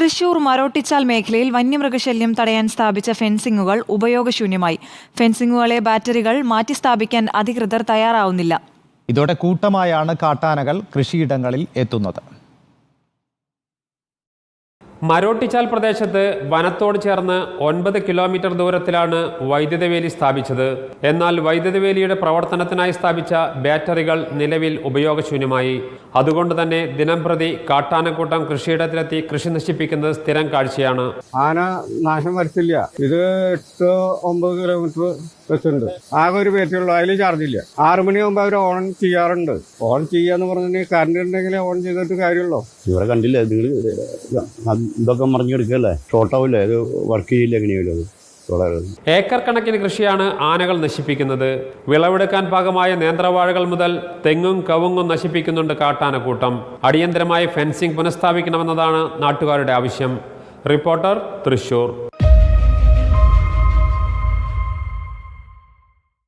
തൃശൂർ മരോട്ടിച്ചാൽ മേഖലയിൽ വന്യമൃഗശല്യം തടയാൻ സ്ഥാപിച്ച ഫെൻസിംഗുകൾ ഉപയോഗശൂന്യമായി. ഫെൻസിംഗുകളെ ബാറ്ററികൾ മാറ്റിസ്ഥാപിക്കാൻ അധികൃതർ തയ്യാറാവുന്നില്ല. ഇതോടെ കൂട്ടമായാണ് കാട്ടാനകൾ കൃഷിയിടങ്ങളിൽ എത്തുന്നത്. മരോട്ടിച്ചാൽ പ്രദേശത്ത് വനത്തോട് ചേർന്ന് 9 കിലോമീറ്റർ ദൂരത്തിലാണ് വൈദ്യുത വേലി സ്ഥാപിച്ചത്. എന്നാൽ വൈദ്യുത വേലിയുടെ പ്രവർത്തനത്തിനായി സ്ഥാപിച്ച ബാറ്ററികൾ നിലവിൽ ഉപയോഗശൂന്യമായി. അതുകൊണ്ട് തന്നെ ദിനംപ്രതി കാട്ടാനക്കൂട്ടം കൃഷിയിടത്തിലെത്തി കൃഷി നശിപ്പിക്കുന്നത് സ്ഥിരം കാഴ്ചയാണ്. ആന നാശം വരുത്തില്ല. ഇത് 8-9 കിലോമീറ്റർ വെച്ചുണ്ട്. ആകെ ഒരു ബാറ്ററിയുള്ളൂ, അതിൽ ചാർജില്ല. 6 മണിയാകുമ്പോൾ അവർ ഓൺ ചെയ്യാറുണ്ട്. ഓൺ ചെയ്യാന്ന് പറഞ്ഞിട്ടുണ്ടെങ്കിൽ കറണ്ട് ഉണ്ടെങ്കിലേ ഓൺ ചെയ്തിട്ട് കാര്യമുള്ളൂ. ഇവിടെ കണ്ടില്ലേ, നിങ്ങൾ ഇതൊക്കെ മറിഞ്ഞെടുക്കല്ലേ, ഷോർട്ടാവില്ലേ, അത് വർക്ക് ചെയ്യില്ല. എങ്ങനെയല്ലോ അത് ഏക്കർ കണക്കിന് കൃഷിയാണ് ആനകൾ നശിപ്പിക്കുന്നത്. വിളവെടുക്കാൻ പാകമായ നേന്ത്രവാഴകൾ മുതൽ തെങ്ങും കവുങ്ങും നശിപ്പിക്കുന്നുണ്ട് കാട്ടാനക്കൂട്ടം. അടിയന്തരമായി ഫെൻസിംഗ് പുനഃസ്ഥാപിക്കണമെന്നതാണ് നാട്ടുകാരുടെ ആവശ്യം. റിപ്പോർട്ടർ, തൃശൂർ.